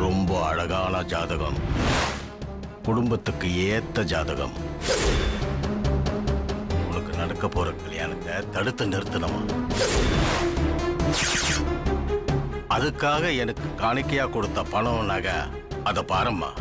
ரொம்ப அழகான ஜாதகம், குடும்பத்துக்கு ஏத்த ஜாதகம். உனக்கு நடக்க போற கல்யாணத்தை தடுத்து நிறுத்தணுமா? அதுக்காக எனக்கு காணிக்கையா கொடுத்த பணம் நகை அதை பாரம்மா.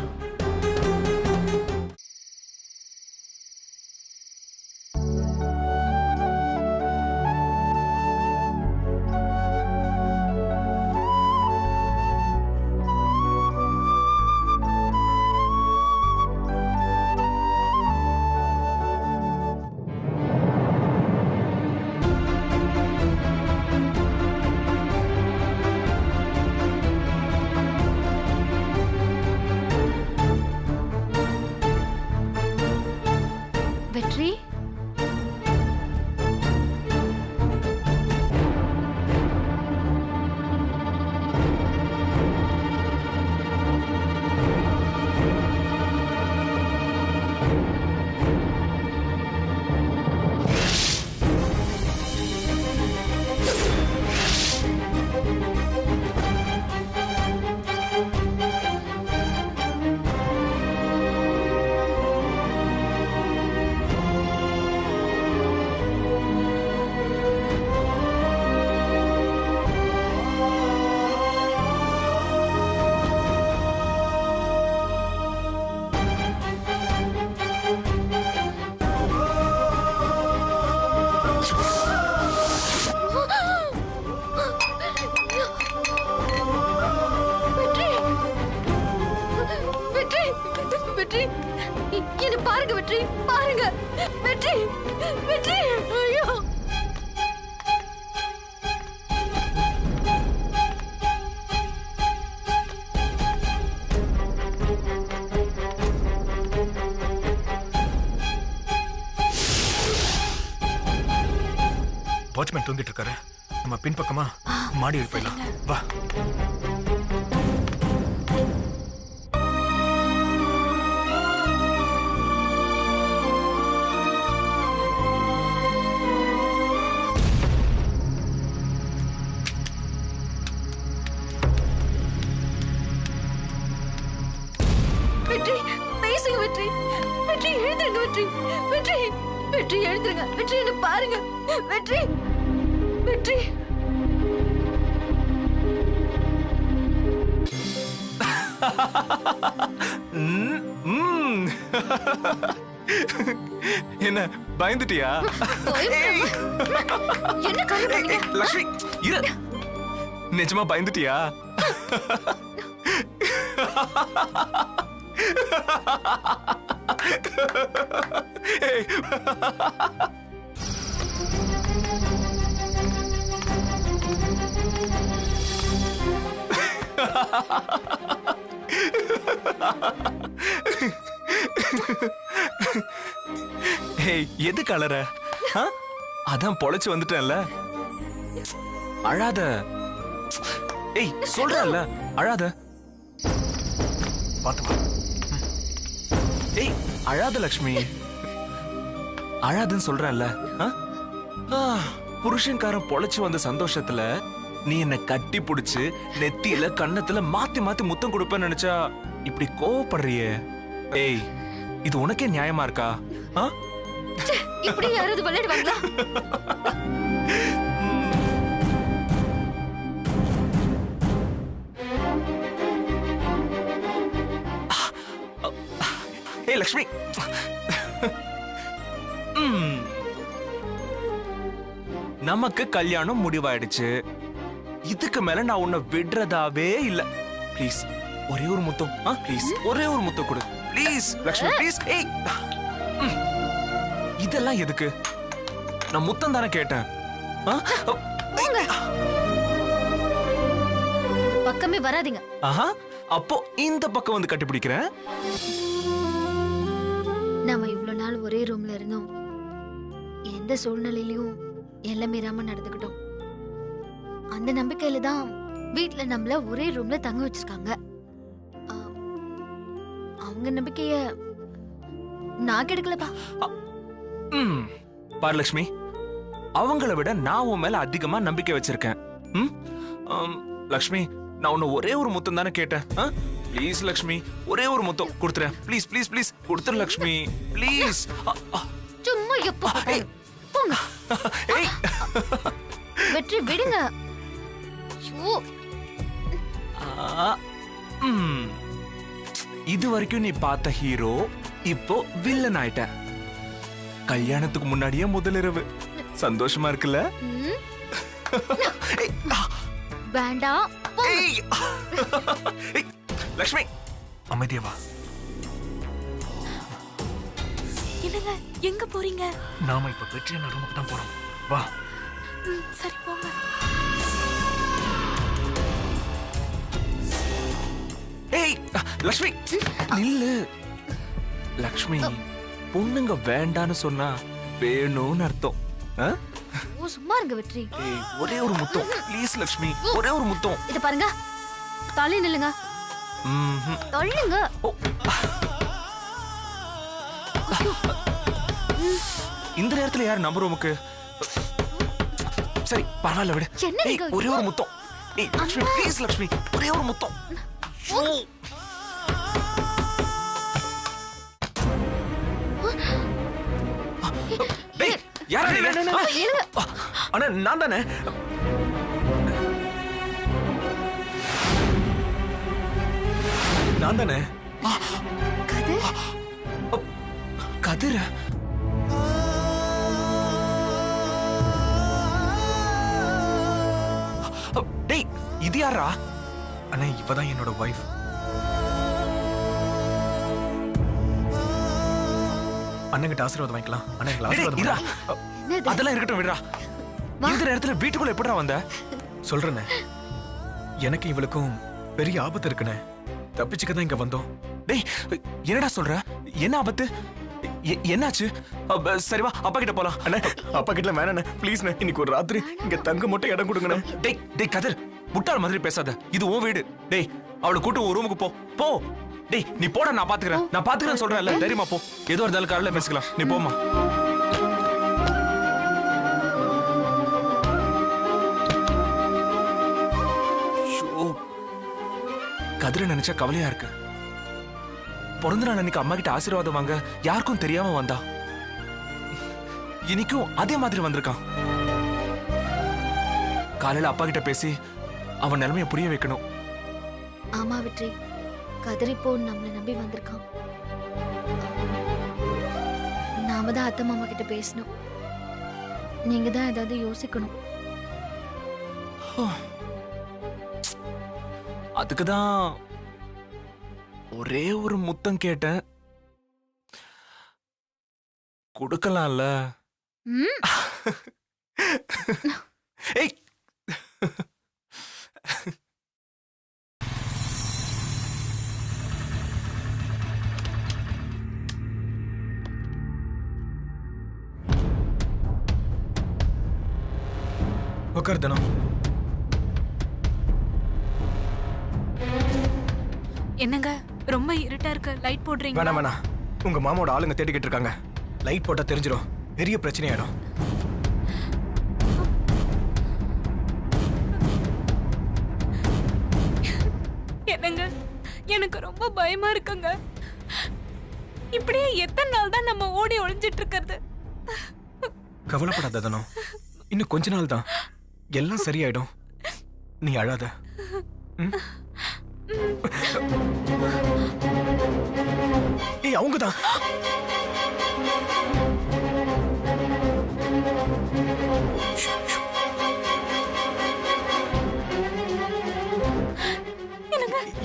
வெற்றி, என்ன பாருங்க வெற்றி, பாருங்க வெற்றி, வெற்றி. ஐயோ, வாட்ச்மேன் தூங்கிட்டு இருக்காரு. நம்ம பின்பக்கமா மாடி போயிடலாம். வா. வெற்றி பேசுங்க வெற்றி, வெற்றி எழுந்துருங்க வெற்றி, வெற்றி, வெற்றி எழுந்துருங்க வெற்றி, என்ன பாருங்க வெற்றி, வெற்றி. என்ன பயந்துட்டியா? என்ன கண்ணு லக்ஷ்மி, இரு. நிஜமா பயந்துட்டியா? எது கலர? அதான் பொழைச்சு வந்துட்டேன்ல. அழாத. ஏய் சொல்றல, அழாத. பாத்துமா. ஏய் அழாத லக்ஷ்மி, அழாதுன்னு சொல்றேன்ல. புருஷன்காரன் பொழைச்சு வந்த சந்தோஷத்துல நீ என்ன கட்டி புடிச்சு நெத்தியில கண்ணத்துல மாத்தி மாத்தி முத்தம் கொடுப்பேன்னு நினைச்சா இப்படி கோவப்படுறியே. ஏய் இது உனக்கே நியாயமா இருக்கா? இப்படி யாராவது விளையாடுவாங்களா? ஏய் லக்ஷ்மி, நமக்கு கல்யாணம் முடிவாயிடுச்சு. இதுக்கு மேல நான் உன்னை விடுறதாவே இல்ல. ப்ளீஸ் ஒரே ஒரு முத்தம். ப்ளீஸ் ஒரே ஒரு முத்தம் கொடு ப்ளீஸ் லக்ஷ்மி, ப்ளீஸ். ஏய் இதெல்லாம் எதுக்கு? நான் முத்தம் தானே கேட்டேன். பக்கமே வராதீங்க. அப்போ இந்த பக்கம் வந்து கட்டிப்பிடிக்கிறேன். நாம இவ்வளவு நாள் ஒரே ரூம்ல இருந்தோம். எந்த சூழ்நிலையிலும் எல்லாம் மீறாம நடந்துக்கிட்டோம். அந்த நம்பிக்கையில தான் வீட்டுல நம்மள ஒரே ரூம்ல தங்க வச்சிருக்காங்க. அவங்க நம்பிக்கைய நான் கெடுக்கலப்பா. பாரு லக்ஷ்மி, அவங்கள விட நான் உன் மேல அதிகமா நம்பிக்கை வச்சிருக்கேன். லக்ஷ்மி, நான் உன்னை ஒரே ஒரு முத்தம் தானே கேட்டேன். ப்ளீஸ் லக்ஷ்மி, ஒரே ஒரு முத்தம் கொடுத்துறேன். ப்ளீஸ் ப்ளீஸ் ப்ளீஸ் கொடுத்துரு லக்ஷ்மி, ப்ளீஸ். சும்மா எப்போ போங்க. ஏய் வெற்றி விடுங்க. இது வரைக்கும் நீ பார்த்த ஹீரோ இப்போ வில்லன் ஆயிட்ட. கல்யாணத்துக்கு முன்னாடியே முதலிரவு. சந்தோஷமா இருக்குல்ல? வேண்டாம். லக்ஷ்மி அமைதியா வா. என்னங்க எங்க போறீங்க? நாம இப்ப வெற்றி ரூமுக்கு தான் போறோம். வா. சரி போங்க. ஏய் லக்ஷ்மி நில்லு. லக்ஷ்மி, பொண்ணுங்க வேண்டான்னு சொன்னா வேணும்னு அர்த்தம். சும்மா இருங்க வெற்றி. ஒரே ஒரு முத்தம் ப்ளீஸ் லக்ஷ்மி, ஒரே ஒரு முத்தம். இத பாருங்க, தள்ளி நில்லுங்க. தள்ளுங்க. இந்த நேரத்துல யார் நம்ம ரூமுக்கு? சரி பரவாயில்ல விடு. ஒரே ஒரு முத்தம். ஏய் லக்ஷ்மி ப்ளீஸ் லக்ஷ்மி, ஒரே ஒரு முத்தம். யாரா நீ? அண்ணா நான் தானே. நான் தானே. கதிர். கதிர் டேய், இது யாரா? அண்ணா இவதான் என்னோட வைஃப். அண்ணங்கிட்ட ஆசீர்வாதம் வாங்கிக்கலாம். அண்ணா எங்களை ஆசீர்வாதம். அதெல்லாம் இருக்கட்டும் விடுறா. இந்த நேரத்துல வீட்டுக்குள்ள எப்படிடா வந்த? சொல்றேனே, எனக்கு இவளுக்கும் பெரிய ஆபத்து இருக்குனே. தப்பிச்சுக்க தான் இங்க வந்தோம். டேய் என்னடா சொல்ற? என்ன ஆபத்து? என்னாச்சு? சரி வா அப்பா கிட்ட போலாம். அண்ணா அப்பா கிட்ட வேணாண்ணே ப்ளீஸ். இன்னைக்கு ஒரு ராத்திரி இங்க தங்க மட்டும் இடம் கொடுங்கண்ணே. டேய் டேய் கதிர், முட்டாள் மாதிரி பேசாத. இது உன் வீடு. டேய் அவளை கூட்டு ஒரு ரூமுக்கு போ போ. டேய் நீ போடா, நான் பாத்துக்கிறேன் சொல்றேன்ல. தைரியமா போ. ஏதோ இருந்தாலும் காலையில பேசிக்கலாம். நீ போமா. கதிரை நினைச்சா கவலையா இருக்கு. பிறந்த நாள் அன்னைக்கு அம்மா கிட்ட ஆசீர்வாதம் வாங்க யாருக்கும் தெரியாம வந்தா. இன்னைக்கும் அதே மாதிரி வந்திருக்கான். காலையில அப்பா கிட்ட பேசி அவன் நிலைமைய புரிய வைக்கணும். ஆமா வெற்றி, கதிர் இப்போ நம்மள நம்பி வந்திருக்கான். நாம தான் அத்தை மாமா கிட்ட பேசணும். நீங்க தான் ஏதாவது யோசிக்கணும். அதுக்குதான் ஒரே ஒரு முத்தம் கேட்டேன். கொடுக்கலாம்ல? ஏய் உட்கார் தனம். என்னங்க ரொம்ப இருட்டா இருக்கு, லைட் போடுறீங்க? வேணாம் வேணாம், உங்க மாமாவோட ஆளுங்க தேடிக்கிட்டு இருக்காங்க. லைட் போட்டா தெரிஞ்சிடும், பெரிய பிரச்சனை ஆயிடும். என்னங்க எனக்கு ரொம்ப பயமா இருக்குங்க. இப்படியே எத்தனை நாள் தான் நம்ம ஓடி ஒளிஞ்சிட்டு இருக்கிறது? கவலைப்படாத தனம், இன்னும் கொஞ்ச நாள் தான், எல்லாம் சரியாயிடும். நீ அழாத. ஏய் அவங்கதான்.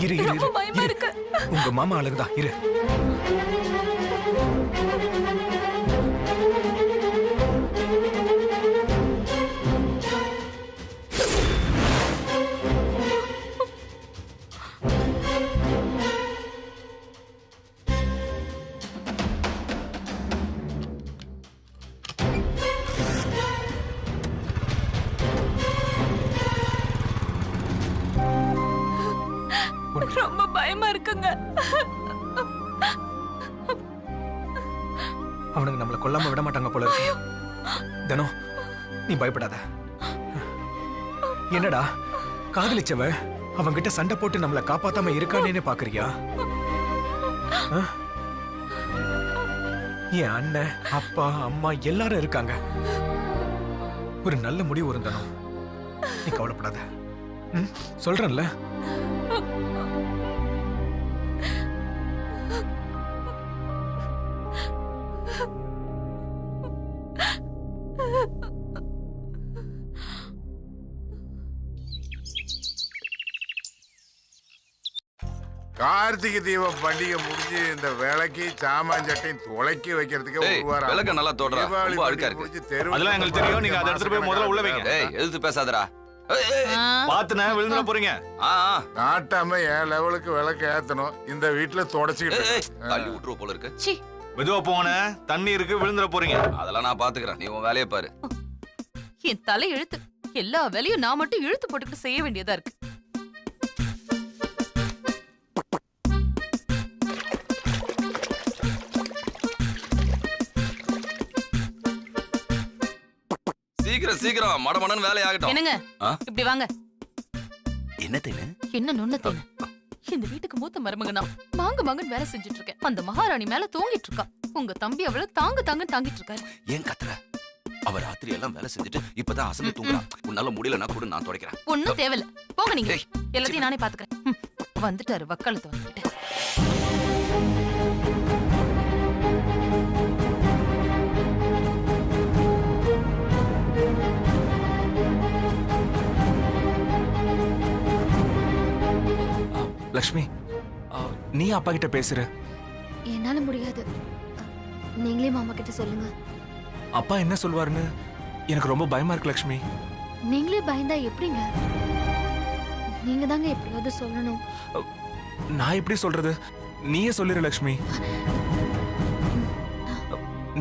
இரு இரு ரொம்ப பயமா இருக்கு. உங்க மாமா ஆளுங்கதான், இரு. ரொம்ப பயமா இருக்குங்க. அவனுங்க நம்மளை கொல்லாம விட மாட்டாங்க போல இருக்கு. தனம், நீ பயப்படாத. என்னடா காதலிச்சவ அவங்கிட்ட சண்டை போட்டு நம்மள காப்பாத்தாம இருக்கானேன்னு பாக்குறியா? என் அண்ணன், அப்பா, அம்மா எல்லாரும் இருக்காங்க. ஒரு நல்ல முடிவு இருந்தனும். நீ கவலைப்படாத. சொல்றேன்ல. கார்த்திகை தீப பண்டிகை முடிஞ்சு இந்த விளக்கி சாமான் சட்டையும் துளைக்கி வைக்கிறதுக்கு ஒரு வாரம் விளக்க நல்லா தோடுறா. ரொம்ப அழுக்கா இருக்கு. அதெல்லாம் எங்களுக்கு தெரியும். நீங்க அதை எடுத்துட்டு போய் முதல்ல உள்ள வைங்க. ஏய் எதிர்த்து பேசாதடா. பாத்துன விழுந்துட போறீங்க. நாட்டாம என் லெவலுக்கு விளக்க ஏத்தணும். இந்த வீட்டுல தொடச்சுக்கிட்டு தள்ளி விட்டுருவ போல இருக்கு. மெதுவா போன தண்ணி இருக்கு, விழுந்துட போறீங்க. அதெல்லாம் நான் பாத்துக்கிறேன். நீ உன் வேலையை பாரு. என் தலை எழுத்து. எல்லா வேலையும் நான் மட்டும் இழுத்து போட்டுக்கிட்டு செய்ய வேண்டியதா இருக்கு. சீக்கிரம் சீக்கிரம் மடமடன்னு வேலை ஆகட்டும். என்னங்க இப்படி வாங்க. என்ன தேனு? என்ன நொண்ண தேனு? இந்த வீட்டுக்கு மூத்த மருமகனா மாங்க மாங்கன்னு வேலை செஞ்சுட்டு இருக்கேன். அந்த மகாராணி மேல தூங்கிட்டு இருக்கா. உங்க தம்பி அவள தாங்க தாங்கன்னு தாங்கிட்டு இருக்காரு. ஏன் கத்துற? அவ ராத்திரி எல்லாம் வேலை செஞ்சுட்டு இப்பதான் அசந்து தூங்குறா. உன்னால முடியலன்னா கூட நான் துடைக்கிறேன். ஒண்ணும் தேவையில்ல, போங்க நீங்க. எல்லாத்தையும் நானே பாத்துக்கிறேன். வந்துட்டாரு வக்காலத்து வந்துட்டு. லக்ஷ்மி, நீ அப்பா கிட்ட பேசுற. என்னால முடியாது. நீங்களே மாமா கிட்ட சொல்லுங்க. அப்பா என்ன சொல்வாருன்னு எனக்கு ரொம்ப பயமா இருக்கு லக்ஷ்மி. நீங்களே பயந்தா எப்படிங்க? நீங்க தாங்க எப்படியாவது சொல்லணும். நான் எப்படி சொல்றது? நீயே சொல்லிரு லக்ஷ்மி.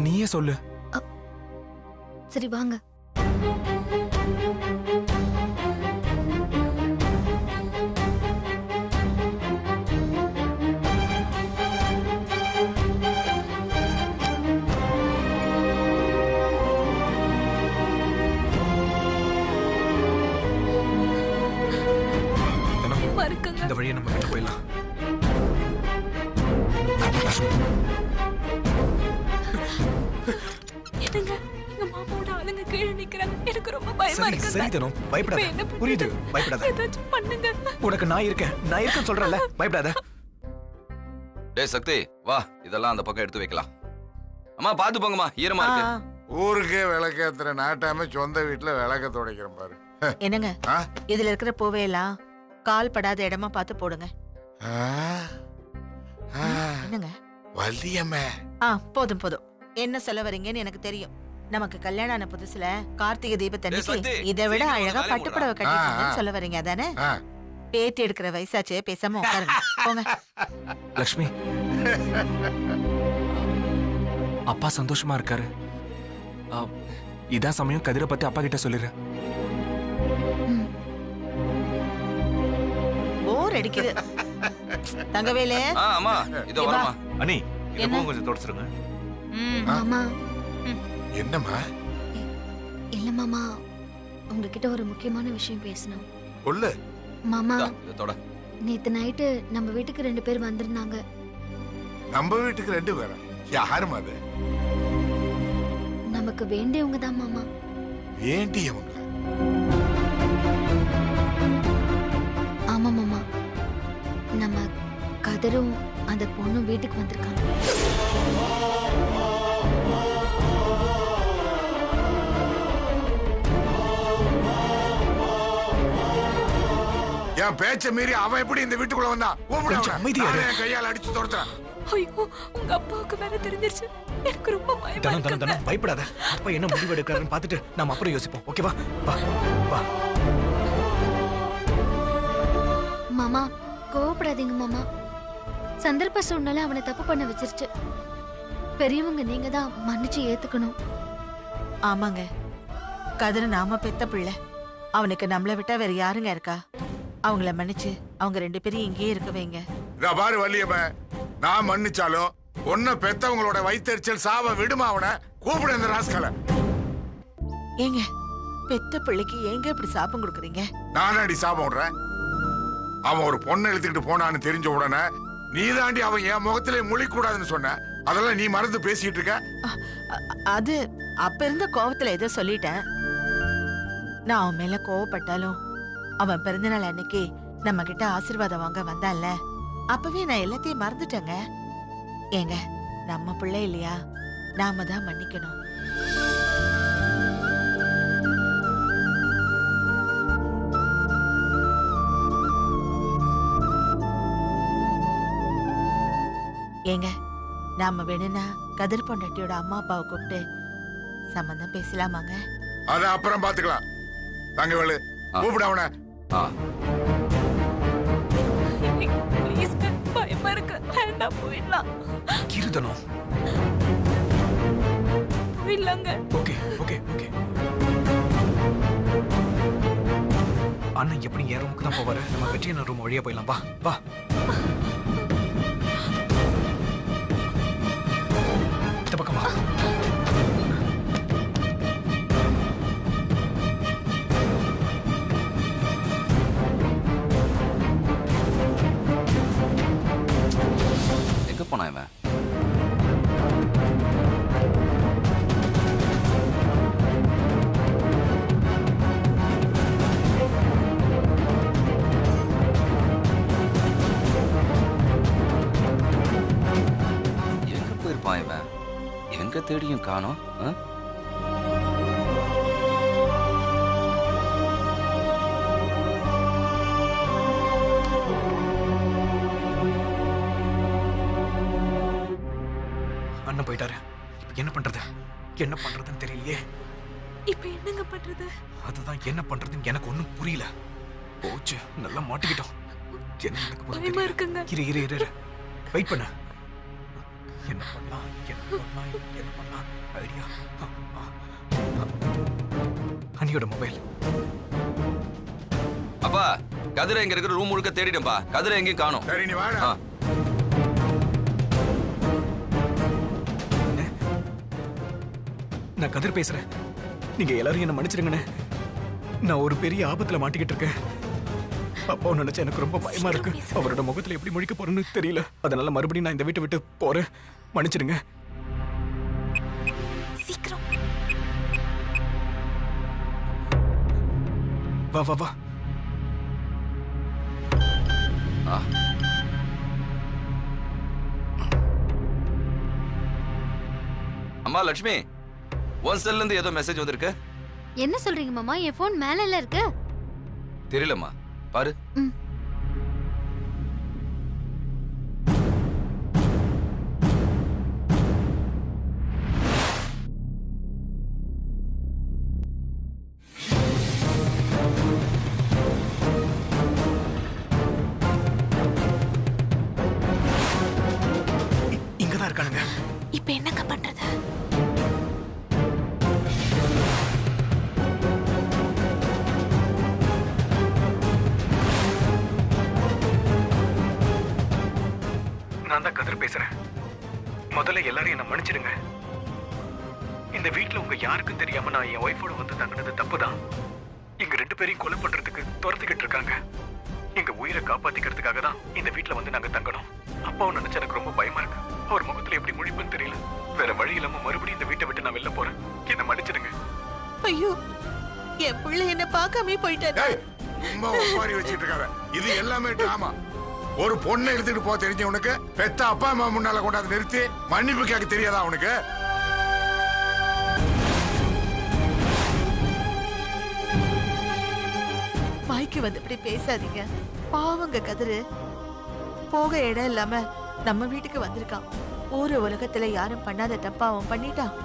நீயே சொல்லு. சரி வாங்க. இந்த வழியை நம்ம கிட்ட போயிடலாம். என்னங்க எங்க மாமாவோட ஆளுங்க கீழே நிக்கிறாங்க. எனக்கு ரொம்ப பயமா இருக்கு. சரி தனம், பயப்படாத. புரியுது, பயப்படாத. ஏதாச்சும் பண்ணுங்க. உனக்கு நான் இருக்கேன் சொல்றேன்ல, பயப்படாத. டேய் சக்தி, வா இதெல்லாம் அந்த பக்கம் எடுத்து வைக்கலாம். அம்மா பாத்து போங்கம்மா, ஈரமா இருக்கு. ஊருக்கே விளக்கேத்துற நாட்டாம சொந்த வீட்டுல விளக்க துடைக்கிறேன் பாரு. என்னங்க இதுல இருக்கிற பூவையெல்லாம் கால் படாத இடமா பார்த்து போடுங்க. என்னங்க வள்ளியம்மே? போதும் போதும். என்ன சொல்ல வரீங்கன்னு எனக்கு தெரியும். நமக்கு கல்யாணம் ஆன புதுசுல கார்த்திகை தீபத்தன்னைக்கு இதை விட அழகா பட்டுப்புடவை கட்டிட்டு சொல்ல வரீங்க அதானே? பேத்தி எடுக்கிற வயசாச்சே, பேசாம உட்காருங்க போங்க. லக்ஷ்மி, அப்பா சந்தோஷமா இருக்காரு. இதான் சமயம் கதிரை பத்தி அப்பா கிட்ட சொல்லிடுறேன். போர் அடிக்குது. தங்கவேலு. ஆமா இதோ வரமா. அண்ணி இத கொஞ்சம் தொடச்சுருங்க. மாமா. என்னம்மா? இல்ல மாமா, உங்ககிட்ட ஒரு முக்கியமான விஷயம் பேசணும். சொல்லு மாமா. இதோட நேத்து நைட்டு நம்ம வீட்டுக்கு 2 பேர் வந்திருந்தாங்க. நம்ம வீட்டுக்கு 2 பேரா? யாரும் அது? நமக்கு வேண்டியவங்க தான் மாமா. வேண்டியவங்க? ஆமா மாமா, நம்ம கதரும் அந்த பொண்ணும் வீட்டுக்கு வந்திருக்காங்க. என் பேச்ச மீறி அவன் எப்படி இந்த வீட்டுக்குள்ள வந்தா? கையால அடிச்சு துரத்துறான். ஐயோ, உங்க அப்பாவுக்கு வேற தெரிஞ்சிருச்சு. எனக்கு ரொம்ப பயமா இருக்கு. தனம் பயப்படாத. அப்பா என்ன முடிவு எடுக்கிறாருன்னு பார்த்துட்டு நாம அப்புறம் யோசிப்போம். ஓகேவா? வா வா. மாமா கோவப்படாதீங்க மாமா. சந்தர்ப்ப சூழ்நிலை அவனை தப்பு பண்ண வச்சிருச்சு. பெரியவங்க நீங்க தான் மன்னிச்சு ஏத்துக்கணும். ஆமாங்க, கதிர நாம பெத்த பிள்ளை. அவனுக்கு நம்மளை விட்டா வேற யாருங்க இருக்கா? அவங்கள மன்னிச்சு அவங்க 2 பேரும் இங்கேயே இருக்க வைங்க. பாரு வள்ளியம்ம, நான் மன்னிச்சாலும் ஒன்ன பெத்தவங்களோட வயித்தெரிச்சல் சாவ விடுமா அவனை கூப்பிடு அந்த ராஸ்கலை. ஏங்க பெத்த பிள்ளைக்கு ஏங்க இப்படி சாபம் கொடுக்குறீங்க? நானாடி சாபம் விடுறேன்? அவன் ஒரு பொண்ணை எடுத்துக்கிட்டு போனான்னு தெரிஞ்ச உடனே நீ தாண்டி அவன் என் முகத்திலே முழிக்கூடாதுன்னு சொன்ன. அதெல்லாம் நீ மறந்து பேசிட்டு இருக்க. அது அப்ப இருந்த கோவத்துல ஏதோ சொல்லிட்டேன். நான் அவன் மேல கோவப்பட்டாலும் அவன் பிறந்தநாள் அன்னைக்கு நம்ம கிட்ட ஆசீர்வாதம் வாங்க வந்தான்ல, அப்பவே நான் எல்லாத்தையும் மறந்துட்டேங்க. ஏங்க நம்ம பிள்ளை இல்லையா, நாம தான் மன்னிக்கணும். ஏங்க நாம வேணும்னா கதிர் பொண்டாட்டியோட அம்மா அப்பாவை கூப்பிட்டு சம்பந்தம் பேசலாமாங்க? அத அப்புறம் பாத்துக்கலாம். தங்கவேலு கூப்பிடு அவனை. பயமா இருக்கு. வேண்டாம், போயிடலாம். இருதனும் போயிடலாங்க. Okay okay okay. அண்ணன் எப்படி என் ரூமுக்கு தான் போவாரு. நம்ம வெற்றியான ரூம் வழியா போயிடலாம். வா வா. இந்த பக்கம் வா. எங்க போனா இவன்? எங்க போயிருப்பான் இவன்? எங்க தேடியும் காணோம். அண்ணன் போயிட்டாரு. இப்ப என்ன பண்றது? என்ன பண்றதுன்னு தெரியலையே. இப்ப என்னங்க பண்றது? அதுதான் என்ன பண்றதுன்னு எனக்கு ஒண்ணும் புரியல. போச்சு, நல்லா மாட்டிக்கிட்டோம். என்ன நடக்க போகுது பயமா இருக்குங்க. இரு இரு இரு வெயிட் பண்ண. என்ன பண்ணலாம் என்ன பண்ணலாம் ஐடியா. அனியோட மொபைல். அப்பா கதிரை எங்க இருக்கிற ரூம் முழுக்க தேடிட்டேன்பா. கதிரை எங்கேயும் காணோம். சரி நீ வாடா. நான் கதிர் பேசுறேன். நீங்க எல்லாரும் என்ன மன்னிச்சிருங்கண்ணே. நான் ஒரு பெரிய ஆபத்துல மாட்டிக்கிட்டு இருக்கேன். அப்பாவை நினைச்சா எனக்கு ரொம்ப பயமா இருக்கு. அவரோட முகத்துல எப்படி முழிக்க போறேன்னு தெரியல. அதனால மறுபடியும் நான் இந்த வீட்டை விட்டு போறேன். மன்னிச்சிடுங்க. சீக்கிரம் வா வா வா. அம்மா லட்சுமி, உன் செல்ல இருந்து ஏதோ மெசேஜ் வந்திருக்கு. என்ன சொல்றீங்க மாமா? என் போன் மேல இருக்கு. தெரியலம்மா, பாரு. இங்கதான் இருக்கானுங்க. இப்ப என்னங்க பண்றது? நான் தான் கதிர் பேசுறேன். முதல்ல எல்லாரும் என்ன மன்னிச்சிடுங்க. இந்த வீட்டுல உங்க யாருக்கும் தெரியாம நான் என் ஒய்ஃபோட வந்து தங்கினது தப்புதான். எங்க 2 பேரையும் கொலை பண்றதுக்கு துரத்திக்கிட்டு இருக்காங்க. எங்க உயிரை காப்பாத்திக்கிறதுக்காக தான் இந்த வீட்டுல வந்து நாங்க தங்கணும். அப்பாவை நினைச்சா எனக்கு ரொம்ப பயமா இருக்கு. அவர் முகத்துல எப்படி முழிப்புன்னு தெரியல. வேற வழி இல்லாம மறுபடியும் இந்த வீட்டை விட்டு நான் வெளில போறேன். என்ன மன்னிச்சிடுங்க. ஐயோ, என் பிள்ளை என்ன பார்க்காம போயிட்டாரு. ரொம்ப ஒப்பாரி வச்சிட்டு இருக்காங்க. இது எல்லாமே டிராமா. ஒரு பொண்ணை எடுத்துட்டு போக தெரிஞ்ச உனக்கு பெத்த அப்பா அம்மா முன்னால கொண்டாந்து நிறுத்தி மன்னிப்பு கேட்க தெரியாதா உனக்கு? வாய்க்கு வந்து இப்படி பேசாதீங்க. பாவங்க கதிரு போக இடம் இல்லாம நம்ம வீட்டுக்கு வந்திருக்கான். ஊரு உலகத்துல யாரும் பண்ணாத தப்பா அவன் பண்ணிட்டான்.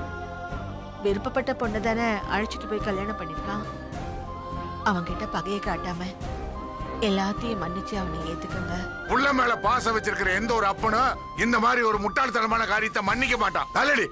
விருப்பப்பட்ட பொண்ணு தானே அழைச்சிட்டு போய் கல்யாணம் பண்ணிருக்கான். அவன்கிட்ட பகையை காட்டாம எல்லாத்தையும் மன்னிச்சு அவனை ஏத்துக்கங்க. புள்ள மேல பாசம் வச்சிருக்கிற எந்த ஒரு அப்பனும் இந்த மாதிரி ஒரு முட்டாள்தனமான காரியத்தை மன்னிக்க மாட்டான். தள்ளடி.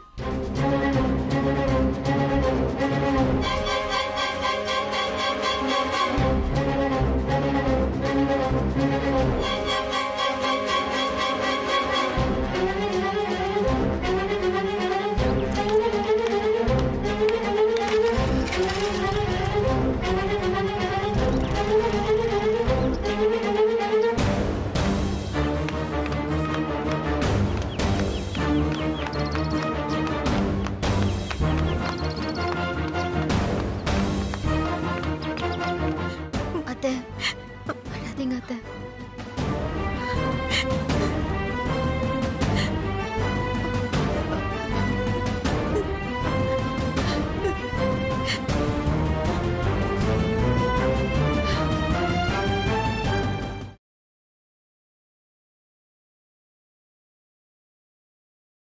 அழாதீங்க அத்தை.